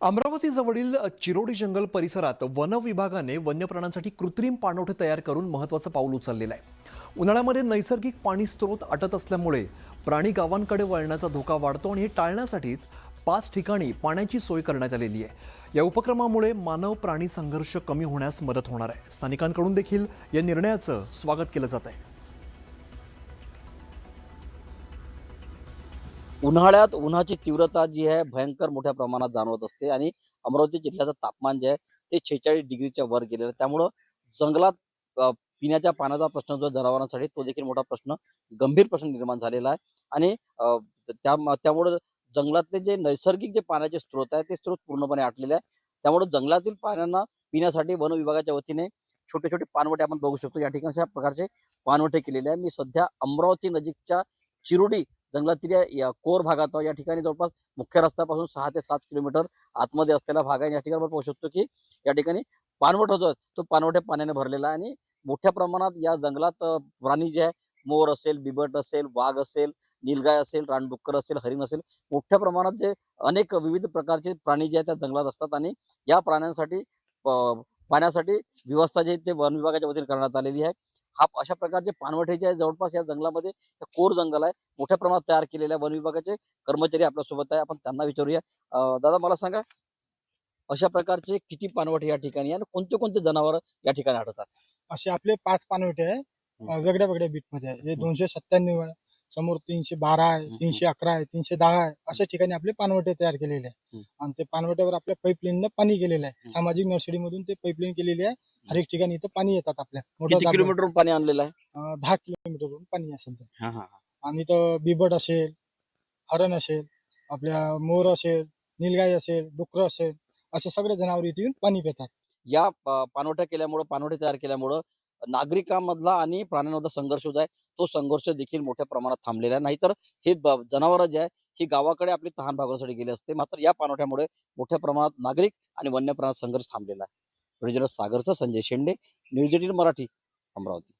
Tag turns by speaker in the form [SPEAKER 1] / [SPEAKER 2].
[SPEAKER 1] अमरावती जवळील चिरोडी जंगल परिसरात वन विभागाने वन्य प्राण्यांसाठी कृत्रिम पाणवठे तयार करून महत्त्वाचं पाऊल उचललेलं आहे। उन्हाळ्यामध्ये नैसर्गिक पाणी स्रोत आटत असल्यामुळे प्राणी गावांकडे वळण्याचा धोका वाढतो आणि हे टाळण्यासाठीच 5 ठिकाणी पाण्याची सोय करण्यात आलेली आहे। या उपक्रमामुळे मानव प्राणी संघर्ष कमी होण्यास मदत होणार आहे। स्थानिकांकडून देखील या निर्णयाचं स्वागत केलं जात आहे।
[SPEAKER 2] उन्हाळ्यात उन्हाची तीव्रता जी आहे भयंकर मोठ्या प्रमाणात जाणवत असते आणि अमरावती जिल्ह्याचं तापमान जे आहे ते 46 डिग्रीच्या वर गेलेलं आहे। त्यामुळं जंगलात पिण्याच्या पाण्याचा प्रश्न जो जनावरांसाठी तो देखील मोठा प्रश्न, गंभीर प्रश्न निर्माण झालेला आहे। आणि त्यामुळं जंगलातले जे नैसर्गिक जे पाण्याचे स्रोत आहेत ते स्रोत पूर्णपणे आटलेले आहे। त्यामुळे जंगलातील पाण्यांना पिण्यासाठी वन विभागाच्या वतीने छोटे छोटे पाणवठे आपण बघू शकतो। या ठिकाणी अशा प्रकारचे पाणवठे केलेले आहे। मी सध्या अमरावती नजीकच्या चिरोडी जंगलातील या कोर भागात या ठिकाणी जवळपास मुख्य रस्त्यापासून 6 ते 7 किलोमीटर आतमध्ये असलेला भाग आहे। या ठिकाणी आपण पाहू शकतो की या ठिकाणी पाणवठा जो आहे तो पाणवठ्या पाण्याने भरलेला आहे आणि मोठ्या प्रमाणात या जंगलात प्राणी जे आहे, मोर असेल, बिबट असेल, वाघ असेल, नीलगाय असेल, रानडुक्कर असेल, हरिण असेल, मोठ्या प्रमाणात जे अनेक विविध प्रकारचे प्राणी जे आहेत त्या जंगलात असतात आणि या प्राण्यांसाठी पाण्यासाठी व्यवस्था जी ते वन विभागाच्या वतीने करण्यात आलेली आहे। अशा प्रकारचे पाणवठे जे आहे जवळपास या जंगलामध्ये कोर जंगल आहे, मोठ्या प्रमाणात तयार केलेल्या वन विभागाचे कर्मचारी आपल्यासोबत आहे। आपण त्यांना विचारूया। दादा मला सांगा, अशा प्रकारचे किती पाणवठे या ठिकाणी आहे आणि कोणते कोणते जनावर या ठिकाणी आढळतात?
[SPEAKER 3] असे आपले 5 पाणवठे आहे, वेगळ्या वेगळ्या बीटमध्ये आहे। हे 297 आहे, समोर 312 आहे, 311 आहे, 310 आहे, अशा ठिकाणी आपले पाणवठे तयार केलेले आहे। आणि ते पाणवठ्यावर आपल्या पाईपलाईननं पाणी गेलेलं आहे। सामाजिक नर्सरीमधून ते पाईपलाईन केलेली आहे। हर एक ठिकाणी इथं पाणी येतात आपल्या
[SPEAKER 2] किती किलोमीटरवरून पाणी आणलेलं आहे?
[SPEAKER 3] 10 किलोमीटरवरून पाणी असेल तर। आणि इथं बिबट असेल, हरण असेल, आपल्या मोर असेल, नीलगाई असेल, डुक्कर असेल, असे सगळे जनावर इथे येऊन पाणी पितात।
[SPEAKER 2] या पाणवठ्या केल्यामुळं, पाणवठे तयार केल्यामुळं नागरिकांमधला आणि प्राण्यांमधला संघर्ष जो आहे तो संघर्ष देखील मोठ्या प्रमाणात थांबलेला आहे। नाहीतर हे जनावरं जे आहे ही गावाकडे आपली तहान भागवण्यासाठी गेले असते, मात्र या पाणवठ्यामुळे मोठ्या प्रमाणात नागरिक आणि वन्य प्राण्याचा संघर्ष थांबलेला आहे। ओरिजिनल सागरचा संजय शेंडे, न्यूज 18 मराठी, अमरावती।